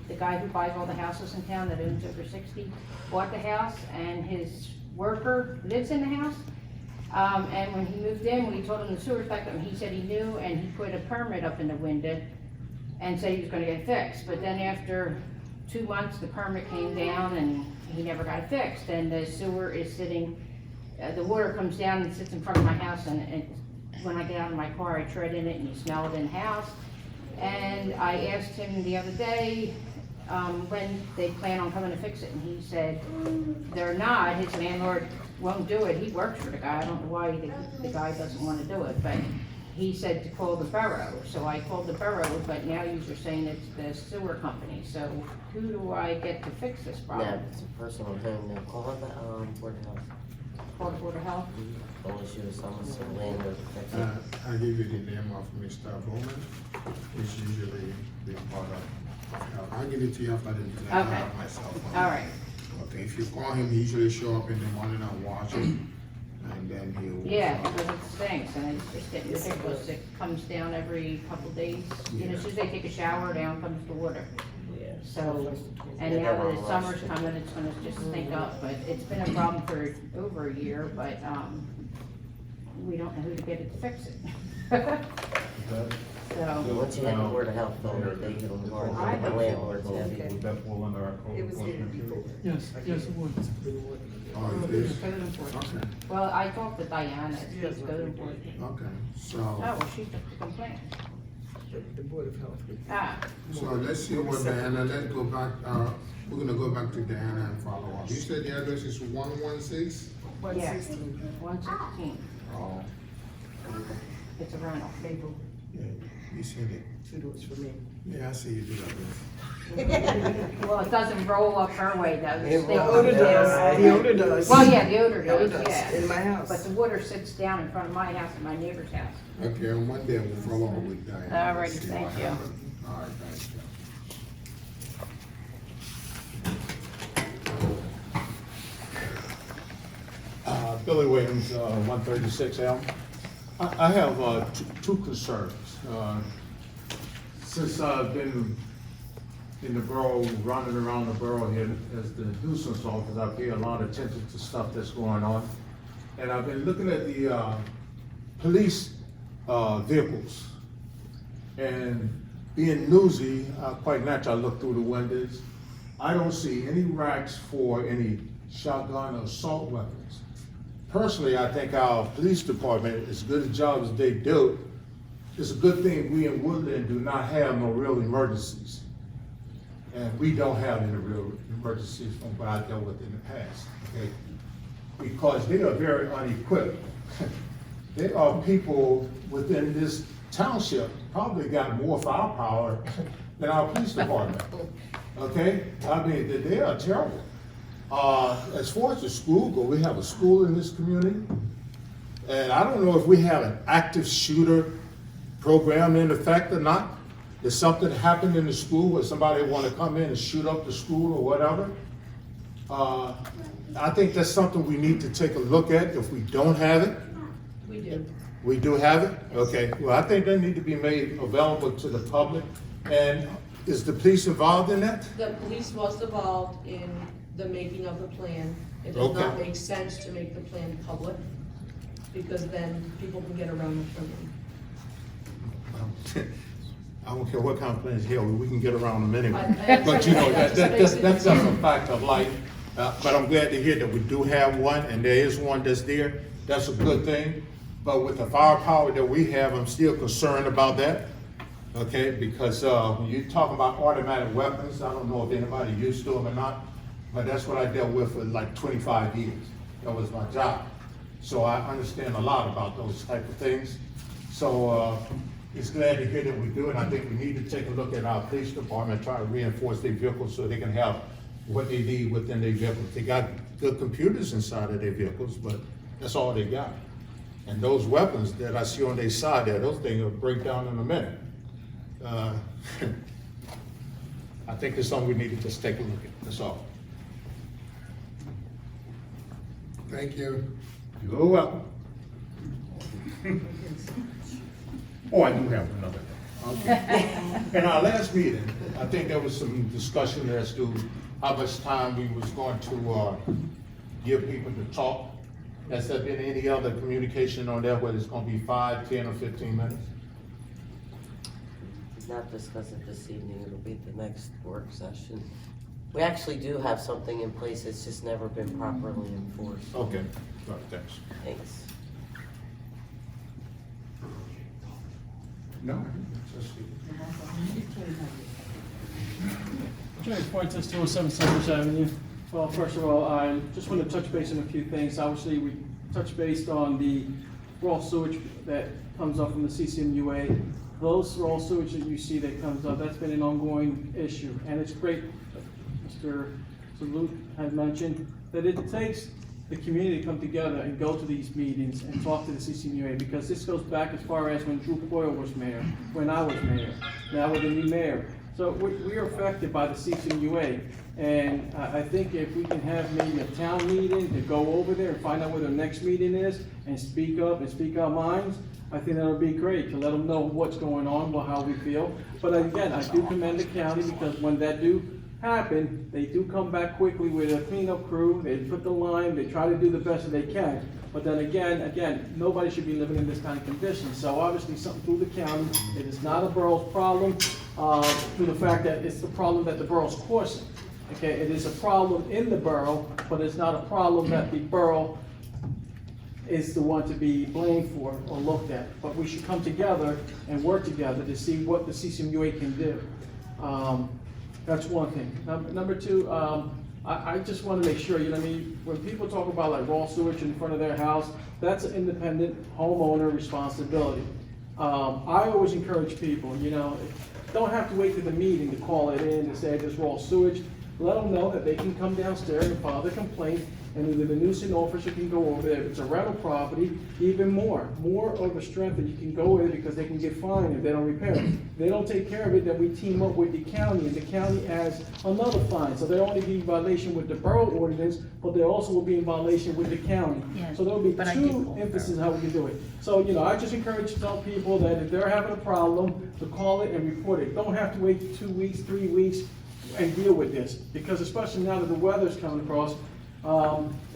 the guy who buys all the houses in town that owns over 60 bought the house, and his worker lives in the house. And when he moved in, when he told him the sewer's backed up, he said he knew, and he put a permit up in the window and said he was gonna get it fixed. But then after 2 months, the permit came down and he never got it fixed. And the sewer is sitting, the water comes down and sits in front of my house, and when I get out of my car, I tread in it and you smell it in the house. And I asked him the other day when they plan on coming to fix it, and he said they're not. His landlord won't do it. He works for the guy. I don't know why the guy doesn't want to do it, but he said to call the borough. So I called the borough, but now you're saying it's the sewer company. So who do I get to fix this problem? No, it's a personal thing. Now call the Board of Health. Call the Board of Health? Unless you someone's landlord. I'll give you the name of Mr. Bowman. He's usually the part of health. I'll give it to you after the meeting. I have my cell phone. All right. Okay, if you call him, he usually show up in the morning and watch it, and then he'll. Yeah, because it stinks, and it's just getting ridiculous. It comes down every couple of days. You know, as soon as they take a shower, down comes the water. Yeah. So, and now that the summer's coming, it's gonna just stink up, but it's been a problem for over a year, but, we don't know who to get it to fix it. So, Once you have the Board of Health, though, they get on board, the landlords, yeah. Would that fall under our code It was here enforcement too? before. Yes, yes, it would. Oh, it is? code enforcement. Okay, Well, I talked to Diana, she's code enforcement. okay, so, Oh, well, she took the complaint. The Board of Health. Ah, so let's see what Diana, let's go back, we're gonna go back to Diana and follow up. You said the address is 116? yeah, 116. Oh, It's a rental. yeah, you said it. 2 doors for me. Yeah, I see you do that. Well, it doesn't roll up her way, though. The odor does, the odor does. Well, yeah, the odor The odor does, does, yeah. in my house. But the water sits down in front of my house and my neighbor's house. Okay, on Monday we'll follow up with Diana. All right, See what thank you. happened. All right, thank you. Billy Williams, 136 Elm. I have two concerns. Since I've been in the borough, running around the borough here as the nuisance officer, I pay a lot of attention to stuff that's going on. And I've been looking at the police vehicles. And being newsy, quite naturally, I look through the windows. I don't see any racks for any shotgun or assault weapons. Personally, I think our police department, as good a job as they do, it's a good thing we in Woodlynne do not have no real emergencies. And we don't have any real emergencies from what I dealt with in the past, okay? Because they are very unequipped. There are people within this township probably got more firepower than our police department, okay? I mean, they are terrible. As far as the school go, we have a school in this community, and I don't know if we have an active shooter program in effect or not. If something happened in the school where somebody want to come in and shoot up the school or whatever, I think that's something we need to take a look at if we don't have it. We do. We do have it? Okay, well, I think they need to be made available to the public. And is the police involved in that? The police was involved in the making of the plan. It does not Okay. make sense to make the plan public, because then people can get around the permit. I don't care what kind of plans, hell, we can get around them anyway. I- But you know, That just makes it that's just a fact of life. But I'm glad to hear that we do have one, and there is one that's there. That's a good thing. But with the firepower that we have, I'm still concerned about that. Okay, because when you're talking about automatic weapons, I don't know if anybody used to them or not, but that's what I dealt with for like 25 years. That was my job. So I understand a lot about those type of things. So it's glad to hear that we do it. I think we need to take a look at our police department, try to reinforce their vehicles so they can have what they need within their vehicles. They got good computers inside of their vehicles, but that's all they got. And those weapons that I see on their side there, those things will break down in a minute. I think it's something we need to just take a look at, that's all. Thank you. You're welcome. Oh, I do have another thing. Okay. In our last meeting, I think there was some discussion as to how much time we was going to give people to talk. Has there been any other communication on that, whether it's gonna be 5, 10, or 15 minutes? Not discuss it this evening, it'll be the next work session. We actually do have something in place, it's just never been properly enforced. Okay, all right, thanks. Thanks. No? Just- Jerry Fuentes, 207 Cypress Avenue. Well, first of all, I just want to touch base on a few things. Obviously, we touched base on the raw sewage that comes up from the CCMUA. Those raw sewage that you see that comes up, that's been an ongoing issue. And it's great, Mr. Salute had mentioned, that it takes the community to come together and go to these meetings and talk to the CCMUA, because this goes back as far as when Drew Coyle was mayor, when I was mayor, now with the new mayor. So we are affected by the CCMUA, and I think if we can have maybe a town meeting to go over there and find out where the next meeting is and speak up and speak our minds, I think that would be great to let them know what's going on, how we feel. But again, I do commend the county because when that do happen, they do come back quickly with a cleanup crew. They put the line, they try to do the best that they can. But then again, nobody should be living in this kind of condition. So obviously something through the county. It is not a borough's problem, through the fact that it's the problem that the borough's causing. Okay, it is a problem in the borough, but it's not a problem that the borough is the one to be blamed for or looked at. But we should come together and work together to see what the CCMUA can do. That's one thing. Number two, I just want to make sure, you know what I mean, when people talk about like raw sewage in front of their house, that's an independent homeowner responsibility. I always encourage people, you know, don't have to wait to the meeting to call it in and say there's raw sewage. Let them know that they can come downstairs and file their complaint, and either the nuisance officer can go over there. If it's a rental property, even more of a strength that you can go with because they can get fined if they don't repair it. If they don't take care of it, then we team up with the county, and the county adds another fine. So they'll only be in violation with the borough ordinance, but they also will be in violation with the county. Yeah, So there'll be but I did two call emphasis how we can do it. So, you know, I just encourage to tell people that if they're having a problem, to call it and report it. Don't have to wait 2 weeks, 3 weeks, and deal with this, because especially now that the weather's coming across,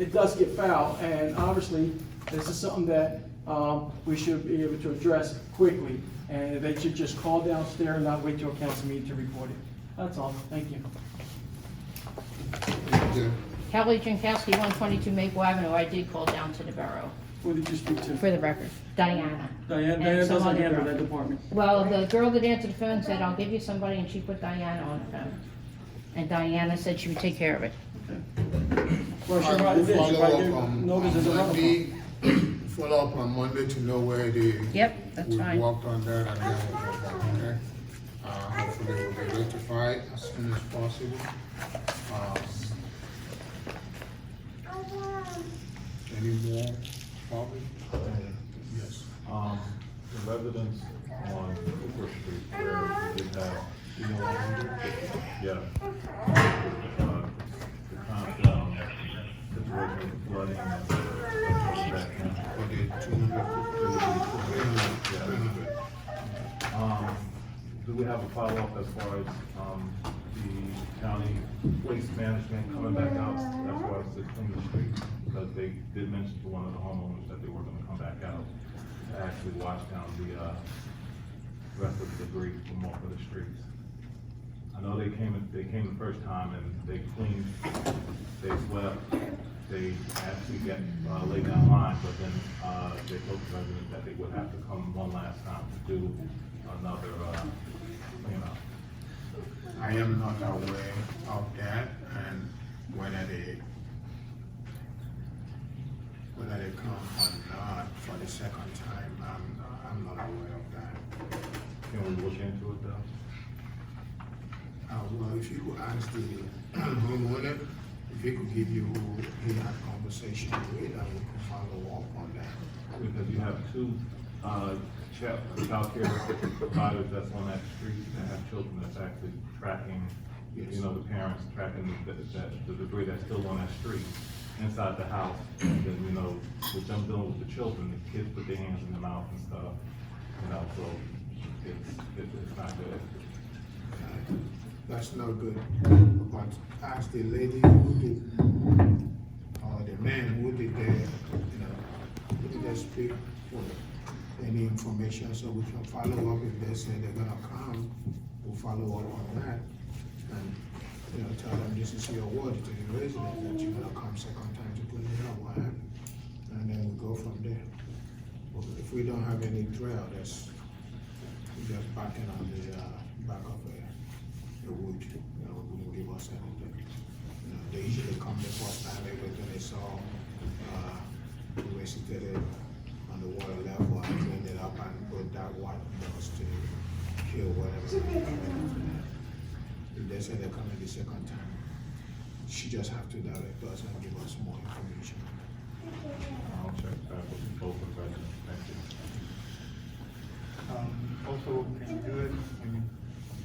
it does get foul, and obviously, this is something that we should be able to address quickly, and they should just call downstairs and not wait till a council meeting to report it. That's all, thank you. Kelly Jankowski, 122 Maple Avenue. I did call down to the borough. Who did you speak to? For the record, Diana. Diane And some doesn't other handle girl. that department. Well, the girl that answered the phone said, I'll give you somebody, and she put Diana on the phone. And Diana said she would take care of it. Well, she I probably will did, she follow probably up gave on notice as a rental. Monday, follow up on Monday to know where they. Yep, that's we fine. worked on that and then we'll get back, okay? Hopefully it will be rectified as soon as possible. Any more, Bobby? Yes. The residents on Cooper Street where we did have, yeah. The constant situation with flooding and For the 200. do we have a follow-up as far as, the county waste management coming back out as far as to clean the streets? Because they did mention to one of the homeowners that they were gonna come back out to actually wash down the, rest of the debris from off of the streets. I know they came the first time and they cleaned, they swept, they actually got, laid down line, but then, they told the residents that they would have to come one last time to do another, cleanup. I am not aware of that and whether they come or not for the second time, I'm not aware of that. Can we look into it though? Well, if you could ask the homeowner, if he could give you who he had conversation with, and we could follow up on that. Because you have two, childcare providers that's on that street that have children that's actually tracking, you know, the parents tracking the debris that's still on that street inside the house. And then, you know, with them dealing with the children, the kids put their hands in their mouth and stuff, you know, so it's not good. That's not good. But ask the lady who did, or the man who did who did they speak for any information so we can follow up. If they say they're gonna come, we'll follow up on that. And, you know, tell them this is your word to the resident that you're gonna come second time to clean it up, what happened? And then we go from there. If we don't have any trail, we're just backing on the back of the wood, you know, it wouldn't give us anything. You know, they usually come the first time everything they saw, we wasted it on the water level and cleaned it up and put that white dust to kill whatever. If they say they're coming the second time, she just have to direct us and give us more information. I'll check back with both of the residents. Thank you. Also, can you do it, can you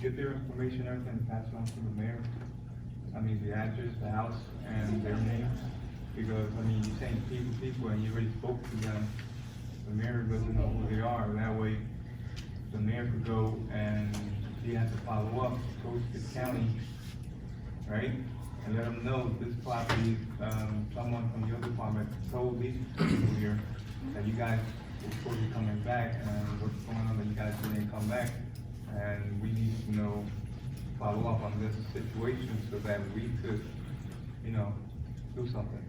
get their information, everything, pass it on to the mayor? I mean, the address, the house, and their names, because, I mean, you're saying people, and you already spoke to them, The mayor doesn't know who they are, that way the mayor could go and he has to follow up, go to the county, right? And let them know this property, someone from your department told these people here that you guys were supposed to be coming back, and what's going on that you guys didn't come back. And we need to know, follow up on this situation so that we could, do something.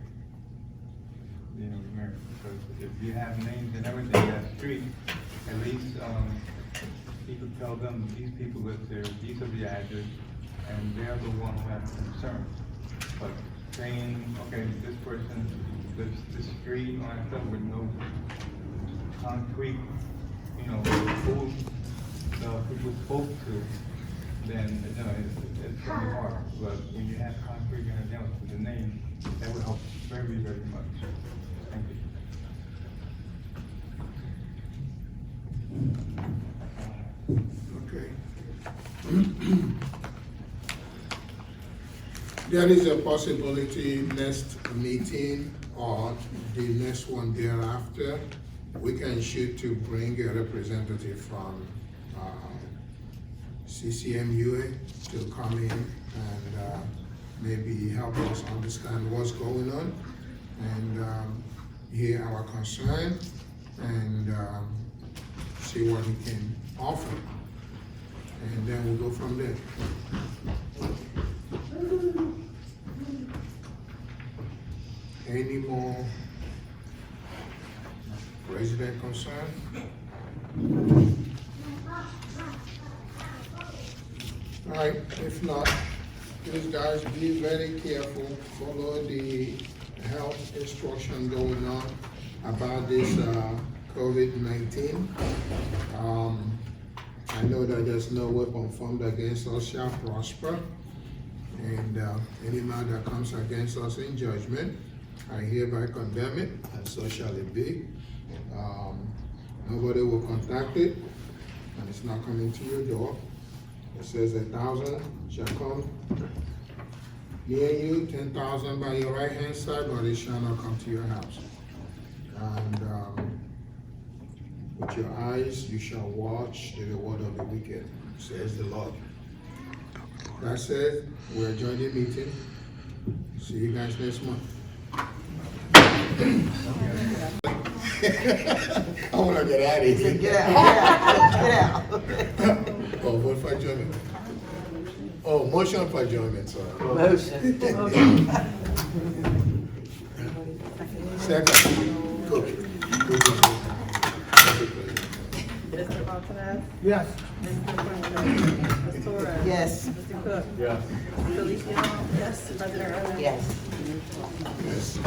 Mayor, because if you have names and everything in that street, at least, you could tell them, these people live there, these are the address, and they're the one who has concern. But saying, okay, this person lives this street on that stuff with no concrete, who the people spoke to, then, it's gonna be hard. But when you have concrete and everything else with the name, that would help very, very much. Thank you. Okay. There is a possibility next meeting or the next one thereafter, we can shoot to bring a representative from CCMUA to come in and maybe help us understand what's going on and hear our concern and see what he can offer. And then we'll go from there. Any more resident concern? All right, if not, please guys be very careful, follow the health instruction going on about this COVID-19. I know that there's no weapon formed against us shall prosper, and any man that comes against us in judgment, I hereby condemn it, and so shall it be. Nobody will contact it, and it's not coming to your door. It says 1,000 shall come near you, 10,000 by your right hand side, but it shall not come to your house. And with your eyes you shall watch the reward of the wicked, says the Lord. That said, we adjourn the meeting. See you guys next month. I want to get out of here. Get out. Oh, vote for adjournment. Oh, motion for adjournment, sorry. Motion. Second. Good. Mr. Martinez? Yes. Mr. Fuentes? Ms. Torres? Yes. Mr. Cook? Yes. Feliciano? Yes. President Early? Yes. Yes.